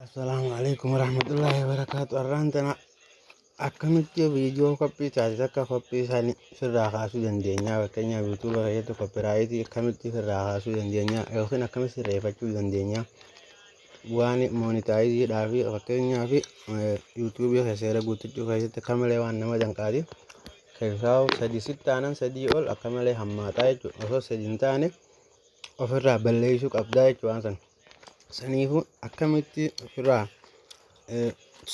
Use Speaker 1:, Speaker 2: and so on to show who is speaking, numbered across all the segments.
Speaker 1: Assalamualaikum warahmatullahi wabarakatuh. Arrantana akkamitti viidiyoo koppii taate akka koppii isaanii sirraa kaasuu dandeenya. Fakkeenyaaf yuutuuba keessatti koppiraayitii akkamitti sirraa kaasuu dandeenya yookiin akkamitti sirreeffachuu dandeenya. Waan moonitaayiziidhaa fi fakkeenyaaf yuutuubii seera guuttachuu keessatti akka malee waan nama danqaati. Keessaa sadii sittaanan sadii ol akka malee hammaataa jechuudha. Osoo sadii hin taane ofirraa balleessuu qabdaa jechuudha waan sana. Saniifuu akkamitti ofirraa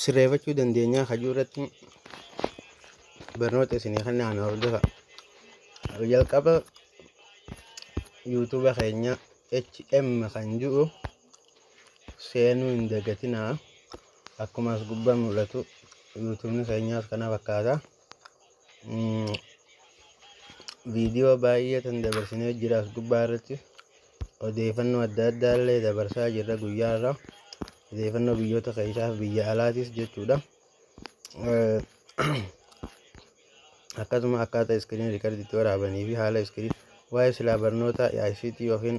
Speaker 1: sirreeffachuu dandeenya hajuu irratti barnoota isinii kanneen hordofa. Jalqaba yuutuuba keenya HM kan jiru seenuu hin dagatinaa. Akkuma as gubbaa mul'atu yuutuubni keenyaas kana fakkaata. Viidiyoo baay'ee tan dabarsinee jira as gubbaa irratti. Odeeffannoo adda addaa illee dabarsaa jirra guyyaa irraa. Odeeffannoo biyyoota keessaa fi biyya alaatis jechuudha. Akkasuma akkaataa iskiriin riikardiitti waraabanii fi haala iskiriin waa'ee silaa barnoota ICT yookiin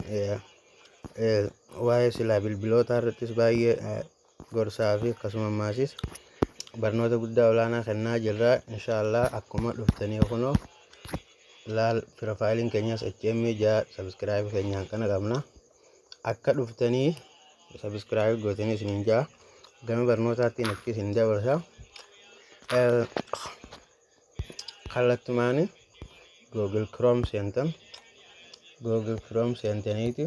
Speaker 1: waa'ee silaa bilbilootaa irrattis baay'ee gorsaa fi akkasuma maasis barnoota guddaa olaanaa kennaa jirra. Inshaallah akkuma dhuftanii kunoo piroofaayiliin keenyas HM jaa sabiskiraayib keenyaan kana qabna. Akka dhuftanii sabiskiraayib gootanii isiniin jaa gama barnootaatti achi isin dabarsa. Kallattumaan Google Chrome seentan. Google Chrome seentaniiti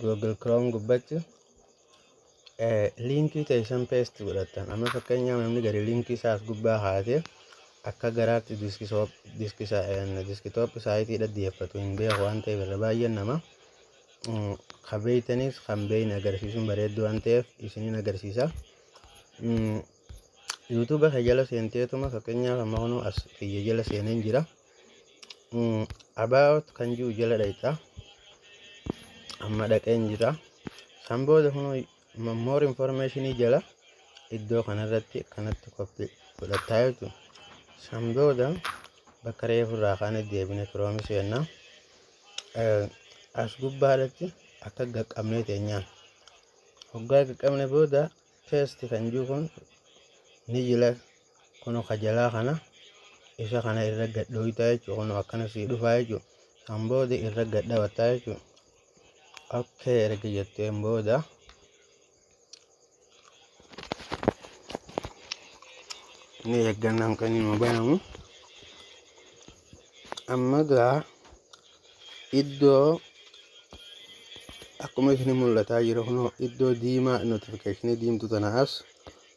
Speaker 1: Google Chrome gubbatti liinkii teessan peesti godhattan. Amma fakkeenyaaf namni gadi liinkii isaas gubbaa haatee akka garaatti diskitooppii saayitii dhaddeeffatu hin beeku waan ta'eef irra baay'een nama kabeeytanis kan beeyin agarsiisuun bareedduu waan ta'eef isiniin agarsiisa. Yuutuuba kee jala seenteetuma fakkeenyaaf amma kunuu as kiyya jala seeneen jira. About kan jiru jala dhayxa. Amma dhaqeen jira. San booda kunuu more informationii jala iddoo kanarratti kanatti koppii godhattaa jechuudha. San booda bakka reefu irraa kaanee deebine Chrome seennaa. As gubbaadhatti akka qaqqabnee teenyaan hoggaa qaqqabne booda paste kan jiru kun ni jila kunoo kajalaa kana isa kana irra gadhooytaa jechuudha. Kunoo akkana sii dhufaa jechuudha. San booda irra gadhawataa jechuudha. Okay erga jetteen booda ni eeggannaan kan hin banamu. Amma gaa iddoo akkuma isin mul'ataa jiru kunoo iddoo diimaa notifikashinii diimtuu tanaas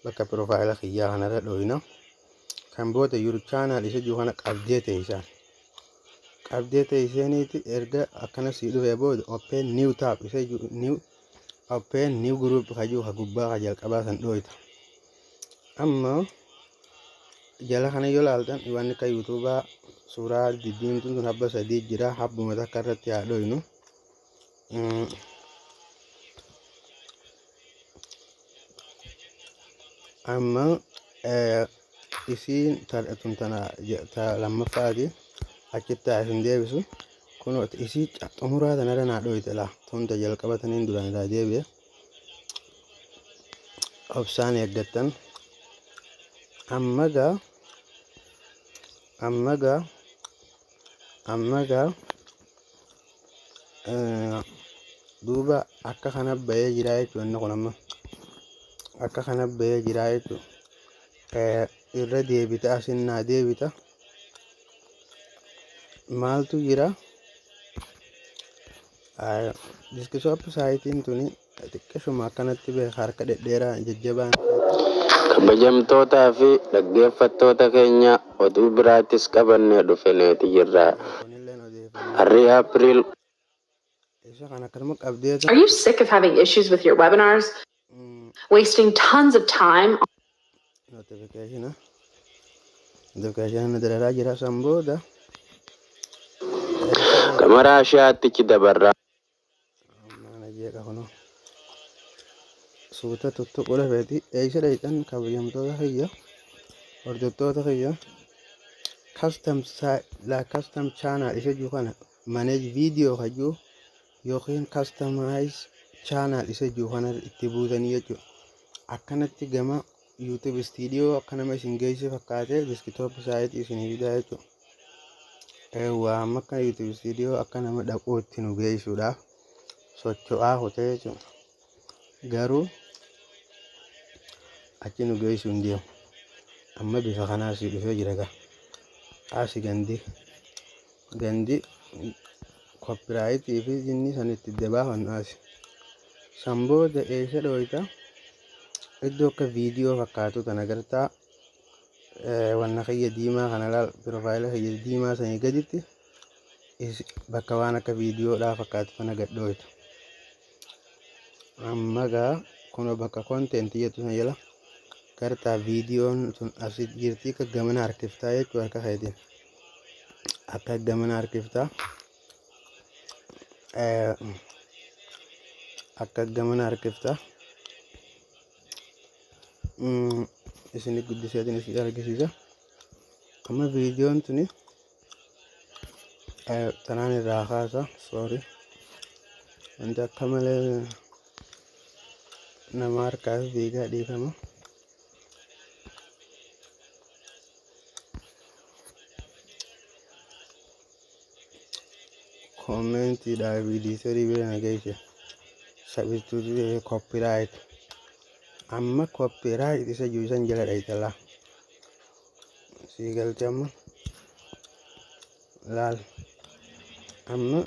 Speaker 1: bakka piroofaayila kiyyaa kanarra dhooyna. Kan booda yuru chaanaal isa jiru kana qabdee teessaan. Qabdee teessaniiti erga akkana sii dhufee booda open new tab isa jiru open new group kajuu gubbaa ka jalqabaa san dhooyta. Amma jala kana yoo ilaaltan waan akka yuutuubaa suuraa diddiimtuun tun habba sadii jira. Habbuma takka irratti haa dhooynu. Amma isiin tun tana lammaffaati achitti isin deebisu. Kunoo isii xumuraa tanarra naa dhooyte laa tunta jalqabataniin duraan irraa deebi'e. Obsaan eeggattan. Amma gaa duuba akka kana bahee jira jechuudha. Inni kun amma akka kana bahee jira jechuudha. Irra deebita asin naa deebita. Maaltu jira? Diskitooppii saayitiin tuni xiqqeeshuma akkanatti beeka harka dhedheeraa jajjabaan. Kabajamtootaa fi dhaggeeffattoota keenya oduu biraattis qabannee dhufeneeti jirra. Harri April.
Speaker 2: Are you sick of having issues with your webinars? Wasting tons of time?
Speaker 1: Notification dalagaa jira san booda.
Speaker 3: Kamara ashaatichi dabarra.
Speaker 1: Mana jeeqa kunoo. Suuta tuttuquu lafeeti eeysa dhayxan kabajamtoota kiyya hordoftoota kiyya custom channel isa jiru kana manage video kajuu yookiin customize channel isa jiru kana itti buutanii jechuudha. Akkanatti gama YouTube studio akka nama isin geessu fakkaatee desktop saayitii isinii fidaa jechuudha. Waan akka YouTube studio akka nama dhaquu itti nu geessuudhaaf socho'aa hotee jechuudha. Garuu achi nu geessu hin deemu. Amma bifa kanaa si dhufee jira gaa. Asi gandi copyright fi inni san itti dabaafannu asi. Sambooda eessa dhooyta iddoo akka viidiyoo fakkaatu tan agartaa wanna kiyya diimaa kana laal profaayila kiyya diimaa sanii gaditti bakka waan akka viidiyoodhaa fakkaatu kana gad dhooyta. Amma gaa kun bakka content jettu sana jala gartaa viidiyoon sun asi jirti akka gamana harkiftaa jechuu harka keetiin. Akka gamana harkiftaa akka gamana harkiftaa isin guddiseetiin isin argisiisa. Amma viidiyoon tuni tanaan irraa kaasa sorry wanti akka malee nama harkaa fiigaa dhiifama. Commenti da video seri bile na geishe substitute copyright amma copyright isa juisan jala da itala sigal jamma lal amma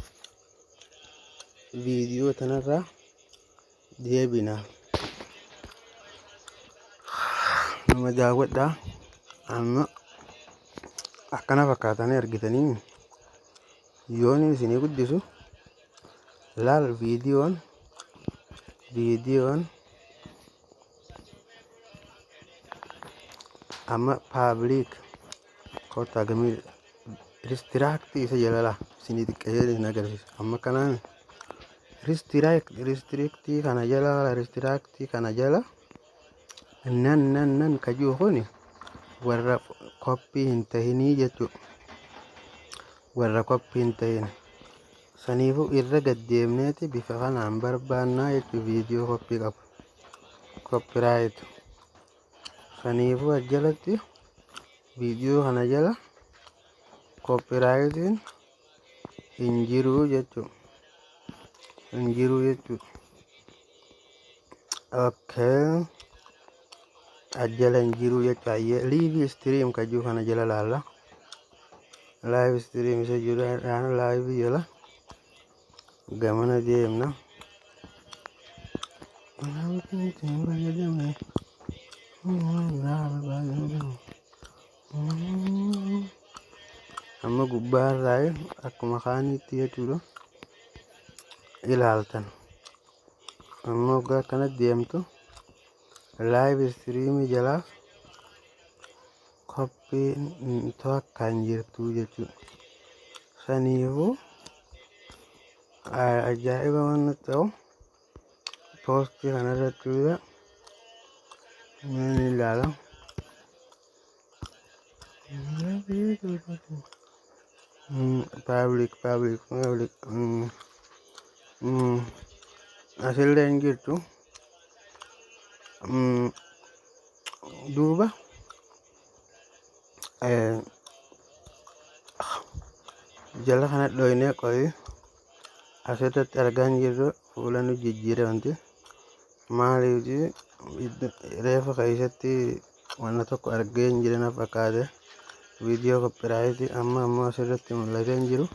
Speaker 1: video tanarra deebina nama daawwadha amma akkana fakkaatanii argitanii yoon isinii guddisu laal viidiyoon amma public kota gamii restrict isa jalala isinii xiqqee isin agarsiisa. Amma kanaan restrict kana jala nan kajuu kuni warra copy hin tahinii jechuudha. Warra copy hin tahin saniifuu irra gaddeemneeti bifa kanaan barbaannaa jechuu viidiyoo copy qabu copyright saniifuu ajalatti viidiyoo kana jala copyrightiin hin jiruu jechuu okay ajala hin jiruu jechuu live stream kajuu kana jala laalla live stream isa jiruudhaan live jala gamana deemna. Amma gubbaarraa akkuma kaaniitti jechuudha ilaaltan. Amma waggaa akkana deemtu live stream jalaaf koppiin akkaan jirtu jechuudha. Saniifuu ajaa'iba waan ta'u poostii kanarratti ni ilaala. Public asillee hin jirtu duuba jala kana dhoyinee qoyi asirratti argaa hin jirru fuula nu jijjiire wanti maaliif reefa keessatti wanna tokko argee hin jiran fakkaate viidiyoo copyright amma ammoo asirratti mul'atee hin jiru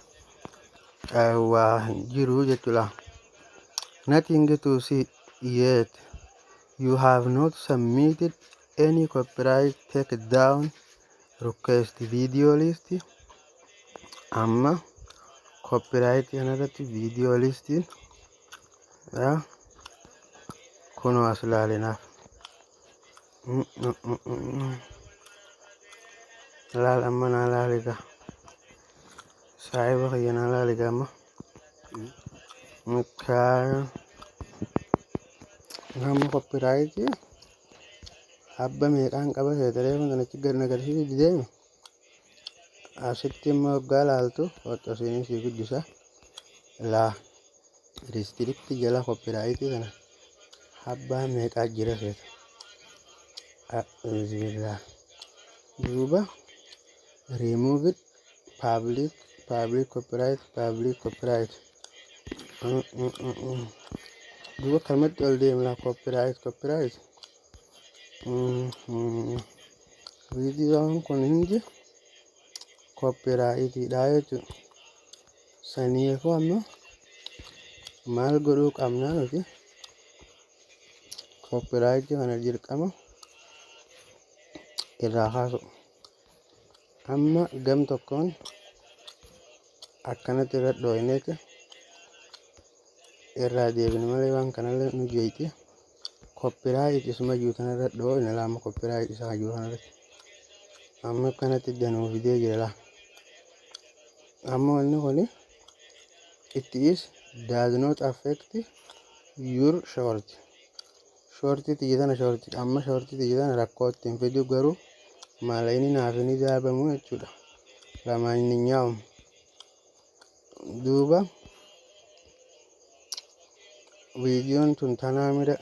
Speaker 1: waa jiru jechuudha. Nothing to see yet. You have not submitted any copyright take down request video list. Amma copyright kanarratti video listiin kunoo as laalinaaf laal amma naa laaliga saahiba kiyya naa laaliga amma nama copyright abba meeqaan qaba seetalee kanatti gad nagarsiisu dideemi asitti immoo waggaa laaltu foto siinii sii guddisa laa restrict jala copyright kana habbaa meeqaa jira seeta bismillah duuba remove it public copyright duuba kalmatti ol deemla copyright videoon kun hindi copyright dha jechuudha. Saniifuu amma maal godhuu qabnaa nuti copyright kana dirqama irraa kaasu. Amma gam tokkoon akkanatti irra dhooyneeti irraa deebine malee waan kanallee nu jeeyti copyright isuma jiru kanarra dhooyne laama copyright isaa jiru kanarratti amma akkanatti danuu fidee jira laa. Amma wanni kuni it is does not affect your short tiyitana amma short tiyitana rakkootti hin fidu garuu maala inni naaf inni jaabamu jechuudha. Lamaaniyyaa'u duuba viidiyoon tun tanaa mira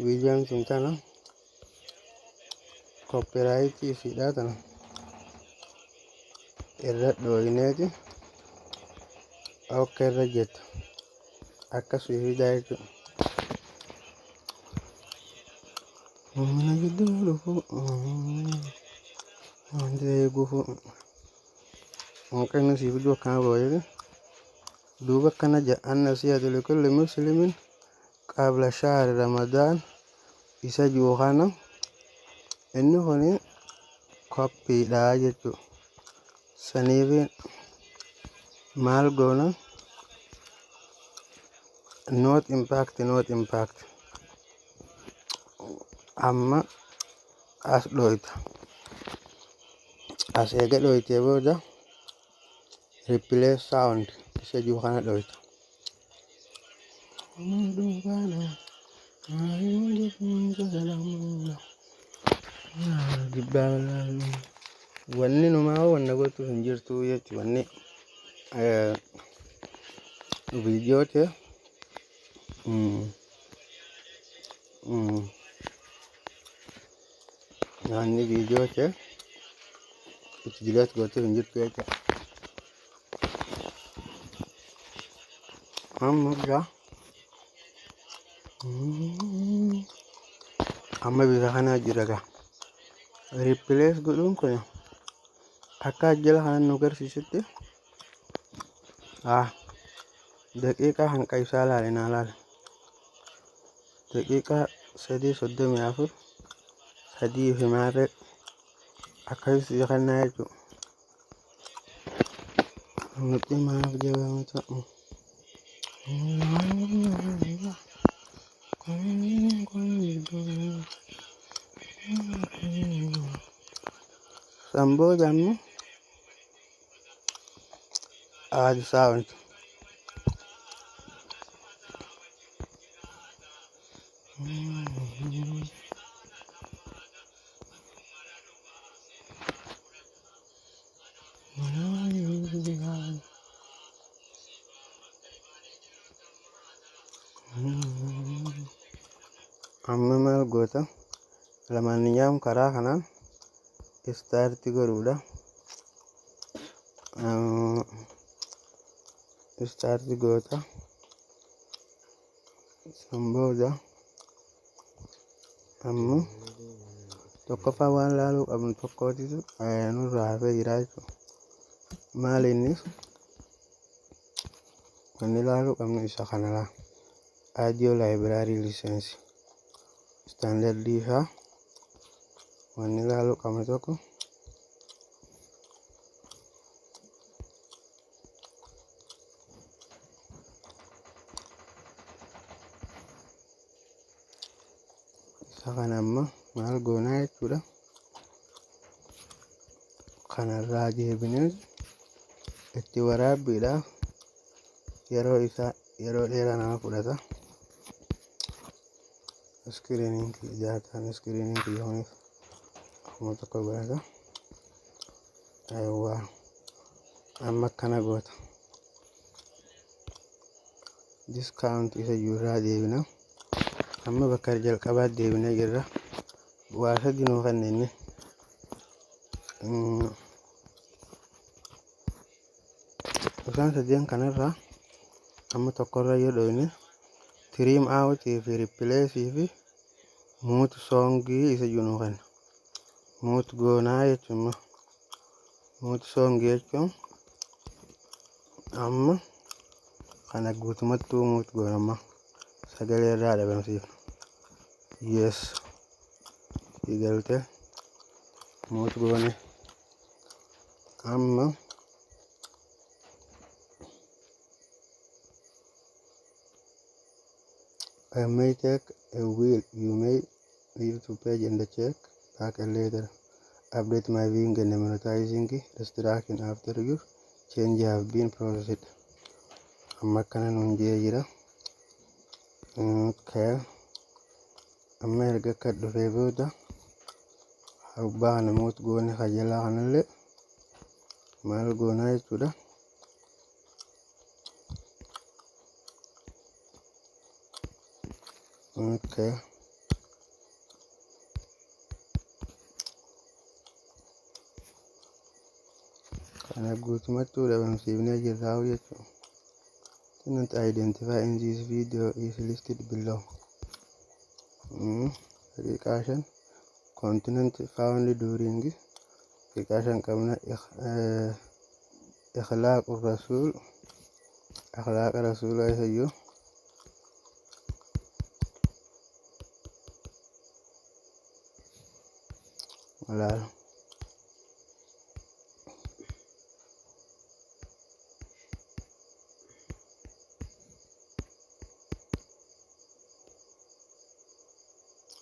Speaker 1: viidiyoon tun tana copyright isiidha tana irra dhooyneeti akka irra jetta akka suufidaa jechuudha. Mana gidduu dhufu wanti eeguufu maqaan isii fiduu akkana booyee duuba akkana jedhan nasiihatu likulli muslimin qabla shahri ramadaan isa jiru kana inni kuni koppiidha jechuudha. Saniif maal goona not impact amma as dhooyta as eega dhooytee booda replace sound isa jiru kana dhooyta. Wanni numaa wanna gootu hin jirtu jechuudha. Wanni viidiyoote wanni viidiyoote itti jireet gootu hin jirtu jechuudha. Amma bisa kana jira gaa replace godhuun kun akka ajjala kana nu agarsiisutti daqiiqaa hanqa isaa laalinaa laala daqiiqaa 3:34 sadii fi maarree akkasii kannaa jechuudha. Nuti maaf jabamu ta'u samboo jammu aadi sound amma maal goota lamaaniyyaa'u karaa kanaan istaarti godhuudha. Istaarti goota sambooda amma tokkoffaa waan laaluu qabnu tokkootitu nurraa hafee jira jechuudha. Maal innis wanni laaluu qabnu isa kana laa audio library license standard isaa wanni laaluu qabnu tokko isa kana amma maal goonaa jechuudha. Kanarraa deebinee itti waraabbiidhaaf yeroo isaa yeroo dheeraa nama fudhata. Iskiriiniin jaataan iskiriiniin kiyyooniif akkuma tokko godhata. Aywaa amma akkana goota discount isa jirraa deebina. Amma bakka jalqabaa deebinee jirra. Bu'aa sadii nuu kanneen isaan sadeen kanarraa amma tokkorra yoo dhoyne trim out fi replace fi muut songii isa jiru kan muut goonaa jechuun muut songii jechuun amma kana guutumattuu muut goonamma sagalee irraa dhabamsiifna. Yes egalte muut goone amma I may take a wheel. You may need to page and check back later. Update my viewing and monetizing restriction after your change have been processed. Amma kana nun jira. Okay. Amma erga akka dhufee booda abbaa namoota goone kajalaa kanallee maal goonaa jechuudha. Okay. Kana guutumattuu dhabamsiifnee jirraa jechuudha. Tenant identifier in this video is listed below. Precaution continent found during precaution qabna ikhlaaq rasul aysayu wala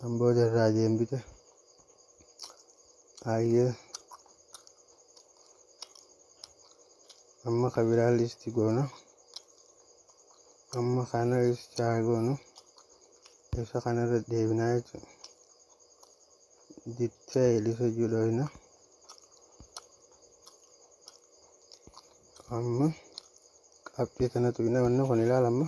Speaker 1: amboda rajem bite aye amma kabira listi goona amma kana listi goona isa kana deebinaa jechuudha. Detail isa judoina amma qabxii kanatu ina wanna kun ilaalama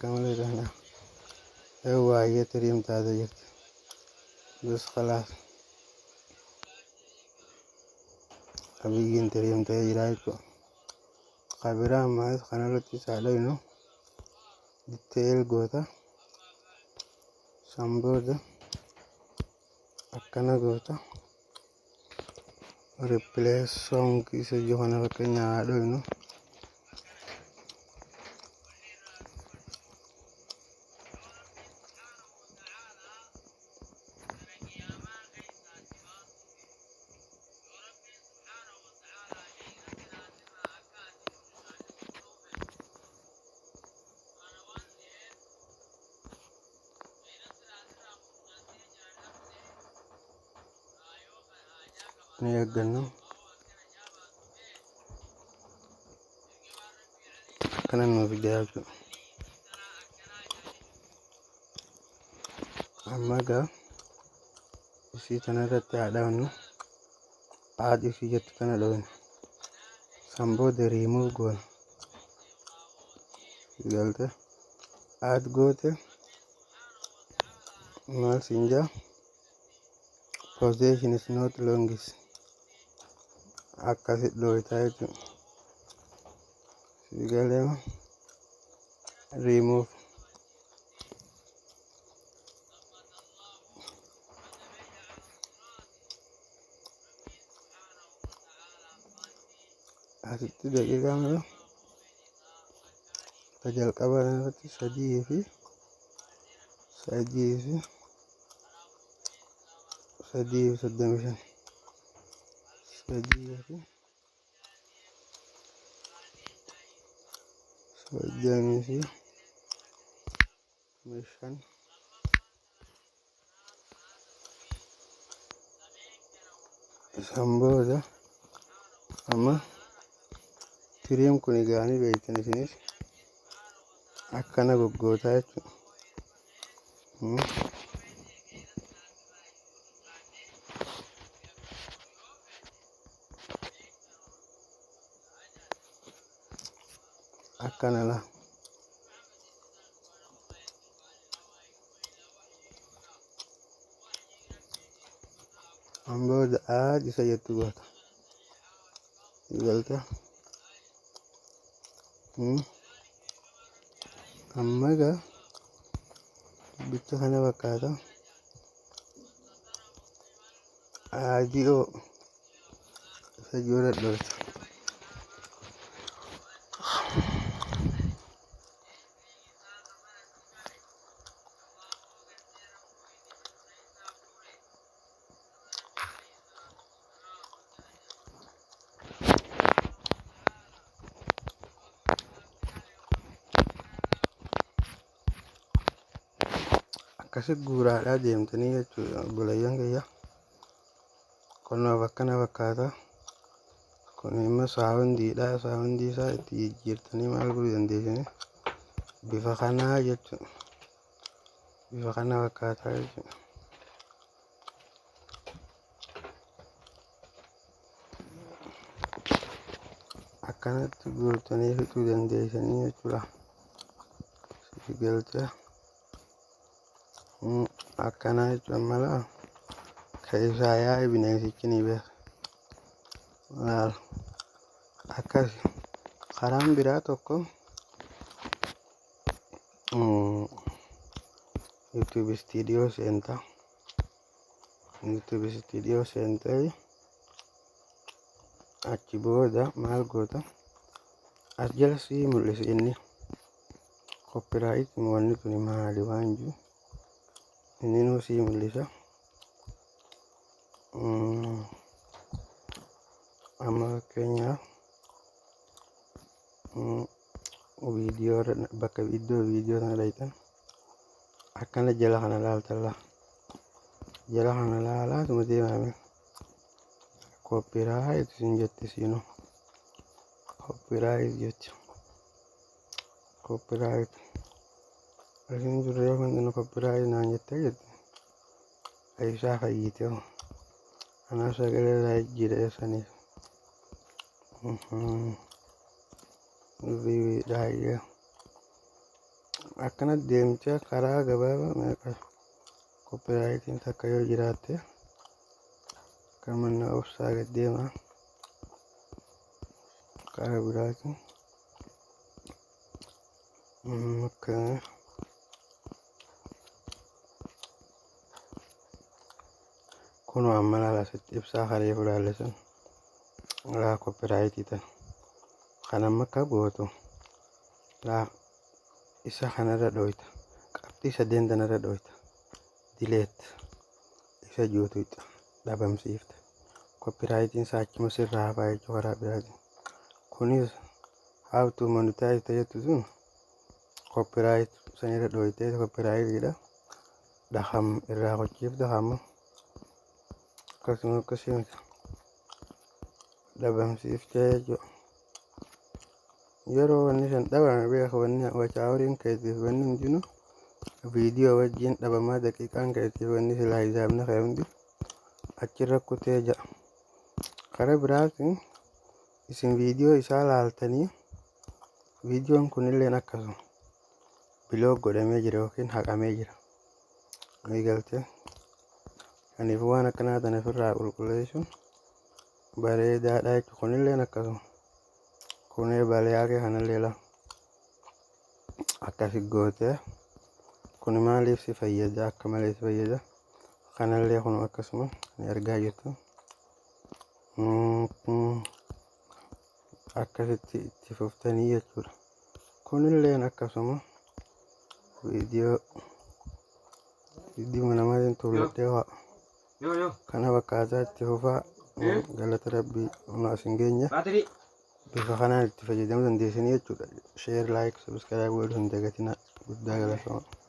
Speaker 1: كمالة هنا هو هي تريم تاذيت بس خلاص أبيين تريم تاذيرايكو خبرا ما خنا لتي سالينو detail goota sambooda akkana goota replace song isa johana bakka nyaadhoynu ni eeggannu akkana nuuf jaabsu amma gaa isii tanarratti haadhaannu haadhi isii jettu tana dhoyne sambooda remove goona galte add goote maal sinja possession is not longis akkasit dhoytaa jechuudha. Sigaleema remove asitti daqiiqaa mala jalqabaa irratti 3 fi 35 3 fi 35 isaan booda amma firiin kun egaa ni beektan isinis akkana goggootaa jechuudha. Akkana la booda isa jettu goota galta amma egaa bicha kana fakkaata aadi'oo isa joora dhoorta akkasi guuraadhaa deemtanii jechuudha obboleeyyan kiyya. Qonnaaf akkana fakkaata. Kun immoo saawundiidha. Saawundii isaa itti jijjiirtanii maal godhuu dandeessanii bifa kanaa jechuudha. Bifa kana fakkaata jechuudha. Akkanatti guurtanii fixuu dandeessanii jechuudha. Galtee akkana jechuudha mala keessaa yaa'e bineensichi ni beeka. Akkas karaan biraa tokko YouTube studio center achi booda maal goota as jala sii mul'isa inni copyright wanni kun maali waan jiru inni nuu sii mul'isa. Amma fakkeenyaaf viidiyoo bakka iddoo viidiyoo kana dhaytan akkana jala kana laaltalla jala kana laalaa tuma deemame copyright sin jette siinu copyright jecha copyright asin jirre yoo kan copyright naan jette isaa fayyite ana sagalee irraa jijjiiree saniif daayee akkana deemtee karaa gabaabaa meeqa copyrightiin takka yoo jiraatte kan manna obsaa gad deema karaa biraatiin akka kun amma laasitti ibsaa haree fudhaallesan laa copyrightii tan kan amma akka gootu laa isa kanarra dhoyta qabxii 8 tanarra dhoyta dileet isa juutuuta dhabamsiifte copyrightiin saachuma sirraa hafaa jechuu karaa biraatiin kunis how to monetize tajettu sun copyright sanirra dhoytee copyrightidha dhaham irraa hojiif dhahamu akkasuma akkasii dhabamsiiftee jechuudha. Yeroo wanni san dhabame beeka wanni wacaawuriin keetiif wanni hundinuu viidiyoo wajjin dhabamaa daqiiqaan keetiif wanni silaa hisaabna kee hundi achirra kutee ja'a. Karaa biraatiin isin viidiyoo isaa laaltanii viidiyoon kunilleen akkasuma biloog godhamee jira yookiin haqamee jira. Galtee kaniif waan akkanaa tan ofirraa qulqulleessuun bareedaadha jechuudha. Kunilleen akkasuma kunee baliyaa kee kanallee la akkasi gootee kun maaliif si fayyada akka malee si fayyada kanallee kun akkasuma ni argaa jirtu akkasitti itti fuftanii jechuudha. Kunilleen akkasuma viidiyoo namaatiin tuuladhee kana fakkaataa itti fufaa. Galata Rabbii isin geenya bifa kanaan itti fayyadamuu dandeessanii jechuudha. Share, like, subscribe godhuu hin dagatinaa. Guddaa galatoomaa.